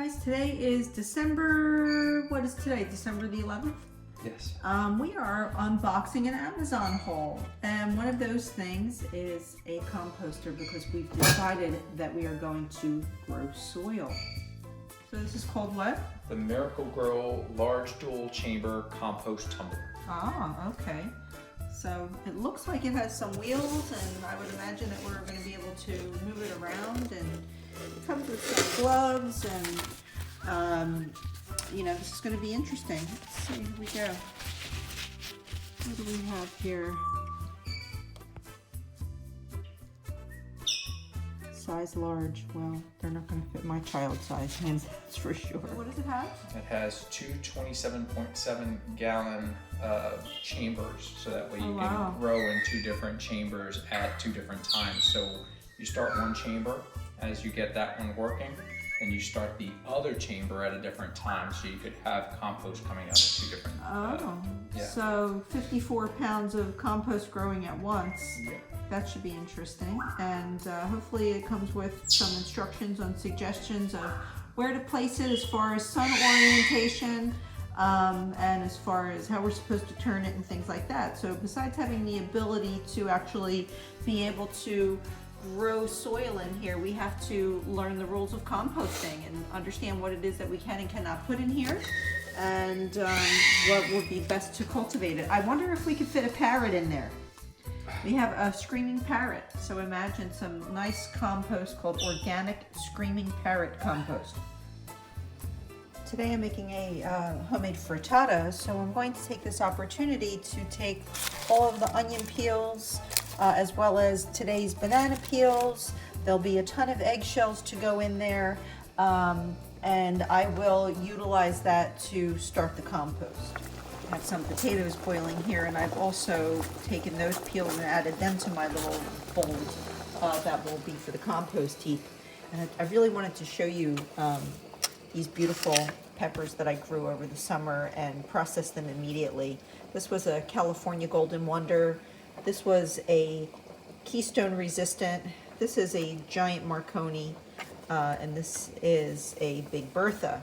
guys, today is December, what is today? December the 11th? Yes. We are unboxing an Amazon haul, and one of those things is a composter because we've decided that we are going to grow soil. So this is called what? The Miracle Gro large dual chamber compost tumbler. Ah, okay. So it looks like it has some wheels, and I would imagine that we're going to be able to move it around, and it comes with some gloves, and you know, this is going to be interesting. Let's see, here we go. What do we have here? Size large. Well, they're not going to fit my child size hands, that's for sure. What does it have? It has two 27.7 gallon chambers, so that way you can grow in two different chambers at two different times. So you start one chamber as you get that one working, and you start the other chamber at a different time, so you could have compost coming out of two different. So 54 pounds of compost growing at once. Yeah. That should be interesting, and hopefully it comes with some instructions on suggestions of where to place it as far as sun orientation, and as far as how we're supposed to turn it and things like that. So besides having the ability to actually be able to grow soil in here, we have to learn the rules of composting and understand what it is that we can and cannot put in here, and what would be best to cultivate it. I wonder if we could fit a parrot in there. We have a screaming parrot, so imagine some nice compost called organic screaming parrot compost. Today I'm making a homemade frittata, so I'm going to take this opportunity to take all of the onion peels, as well as today's banana peels. There'll be a ton of eggshells to go in there, and I will utilize that to start the compost. I have some potatoes boiling here, and I've also taken those peels and added them to my little bowl that will be for the compost heap. And I really wanted to show you these beautiful peppers that I grew over the summer and processed them immediately. This was a California Golden Wonder. This was a Keystone Resistant. This is a giant Marconi, and this is a Big Bertha.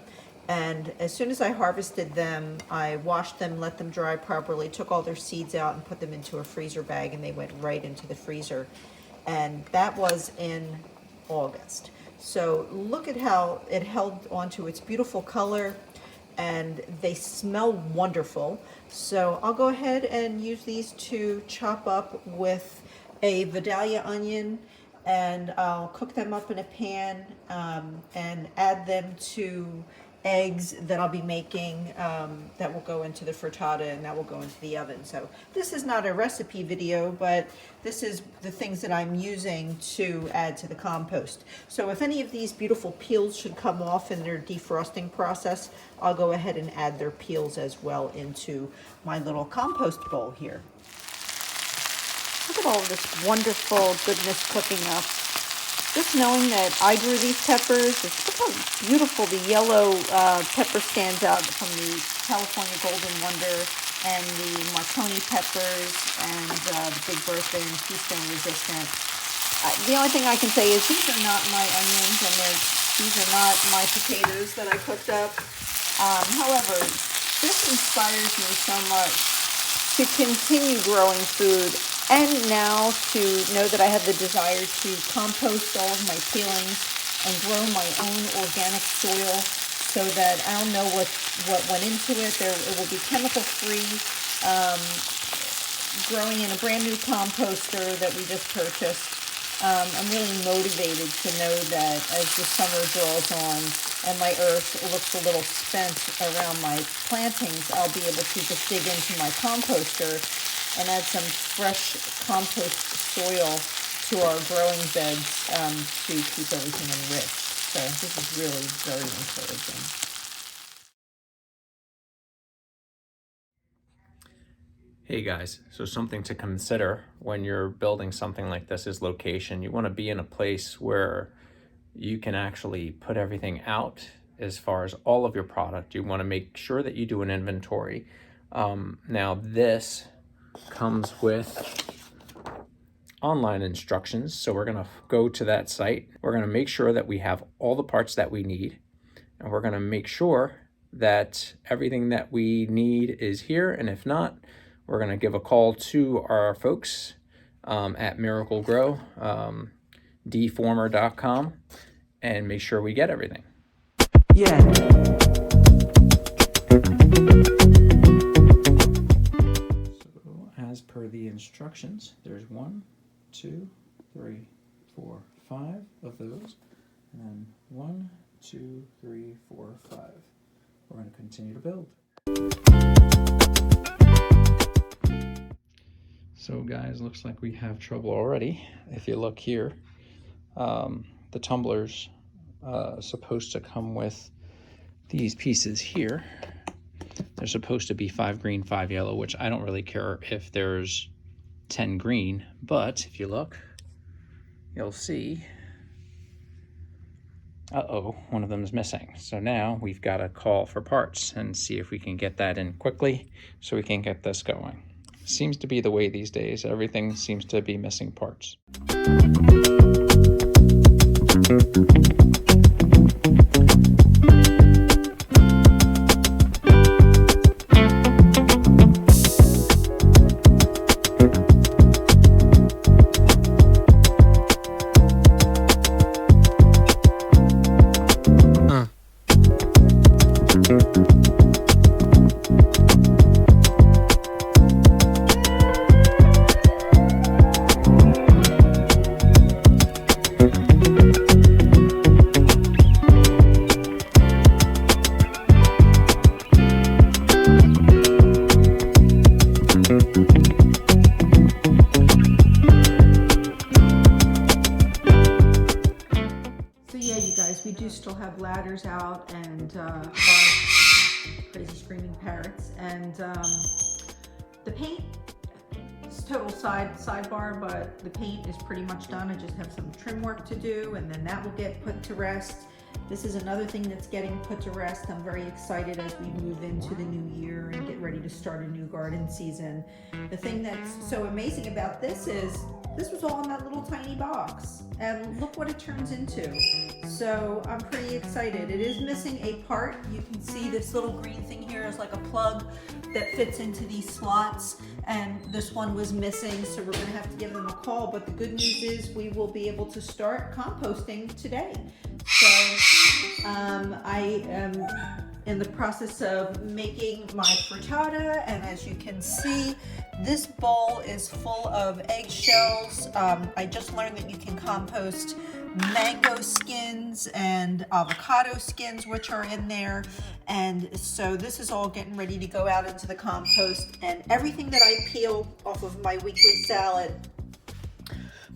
And as soon as I harvested them, I washed them, let them dry properly, took all their seeds out and put them into a freezer bag, and they went right into the freezer. And that was in August. So look at how it held onto its beautiful color, and they smell wonderful. So I'll go ahead and use these to chop up with a Vidalia onion, and I'll cook them up in a pan and add them to eggs that I'll be making that will go into the frittata, and that will go into the oven. So this is not a recipe video, but this is the things that I'm using to add to the compost. So if any of these beautiful peels should come off in their defrosting process, I'll go ahead and add their peels as well into my little compost bowl here. Look at all of this wonderful goodness cooking up. Just knowing that I grew these peppers, look how beautiful the yellow pepper stands out from the California Golden Wonder and the Marconi peppers and the Big Bertha and Keystone Resistant. The only thing I can say is these are not my onions, and these are not my potatoes that I cooked up. However, this inspires me so much to continue growing food, and now to know that I have the desire to compost all of my peelings and grow my own organic soil, so that I'll know what went into it. It will be chemical free, growing in a brand new composter that we just purchased. I'm really motivated to know that as the summer draws on and my earth looks a little spent around my plantings, I'll be able to just dig into my composter and add some fresh compost soil to our growing beds to keep everything enriched. So this is really very encouraging. Hey guys, so something to consider when you're building something like this is location. You want to be in a place where you can actually put everything out as far as all of your product. You want to make sure that you do an inventory. Now this comes with online instructions, so we're going to go to that site. We're going to make sure that we have all the parts that we need. and we're going to make sure that everything that we need is here. And if not, we're going to give a call to our folks at Miracle Gro, deformer.com, and make sure we get everything. Yeah. So as per the instructions, there's 1, 2, 3, 4, 5 of those, and then 1, 2, 3, 4, 5. We're going to continue to build. So guys, looks like we have trouble already. If you look here, the tumbler's supposed to come with these pieces here. They're supposed to be 5 green, 5 yellow, which I don't really care if there's 10 green, but if you look, you'll see, one of them is missing. So now we've got to call for parts and see if we can get that in quickly so we can get this going. Seems to be the way these days. Everything seems to be missing parts. We do still have ladders out and our crazy screaming parrots, and the paint is total sidebar, but the paint is pretty much done. I just have some trim work to do, and then that will get put to rest. This is another thing that's getting put to rest. I'm very excited as we move into the new year and get ready to start a new garden season. The thing that's so amazing about this is this was all in that little tiny box, and look what it turns into. So I'm pretty excited. It is missing a part. You can see this little green thing here is like a plug that fits into these slots, and this one was missing, so we're gonna have to give them a call. But the good news is we will be able to start composting today. So I am in the process of making my frittata, and as you can see, this bowl is full of eggshells. I just learned that you can compost mango skins and avocado skins, which are in there. And so this is all getting ready to go out into the compost, and everything that I peel off of my weekly salad,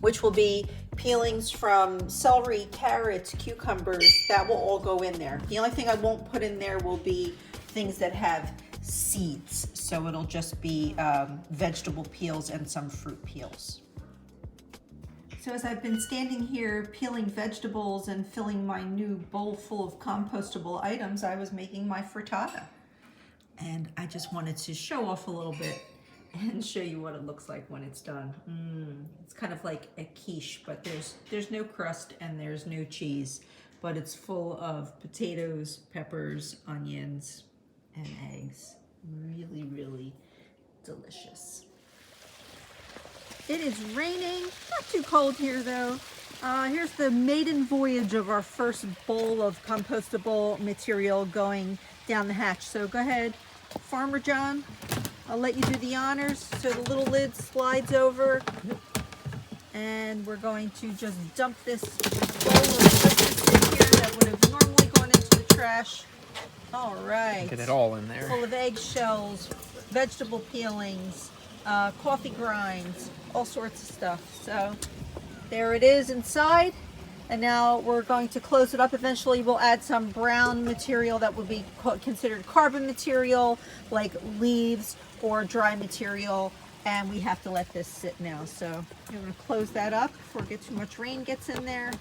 which will be peelings from celery, carrots, cucumbers, that will all go in there. The only thing I won't put in there will be things that have seeds. So it'll just be vegetable peels and some fruit peels. So as I've been standing here peeling vegetables and filling my new bowl full of compostable items, I was making my frittata. And I just wanted to show off a little bit and show you what it looks like when it's done. It's kind of like a quiche, but there's no crust and there's no cheese, but it's full of potatoes, peppers, onions, and eggs. Really, really delicious. It is raining, not too cold here though. Here's the maiden voyage of our first bowl of compostable material going down the hatch. So go ahead, Farmer John, I'll let you do the honors. So the little lid slides over, and we're going to just dump this bowl of goodness in here that would have normally gone into the trash. All right. Get it all in there. Full of eggshells, vegetable peelings, coffee grinds, all sorts of stuff. So there it is inside. And now we're going to close it up. Eventually we'll add some brown material that would be considered carbon material, like leaves or dry material. And we have to let this sit now. So I'm going to close that up before too much rain gets in there.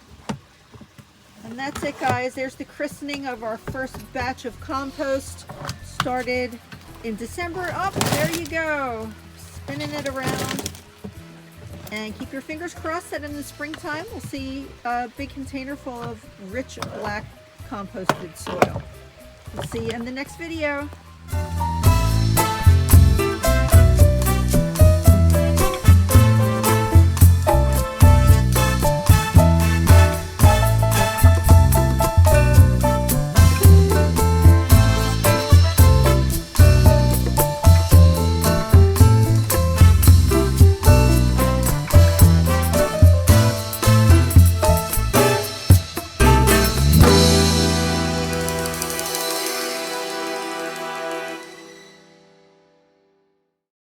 And that's it, guys. There's the christening of our first batch of compost. Started in December. Oh, there you go. Spinning it around. And keep your fingers crossed that in the springtime we'll see a big container full of rich black composted soil. We'll see you in the next video.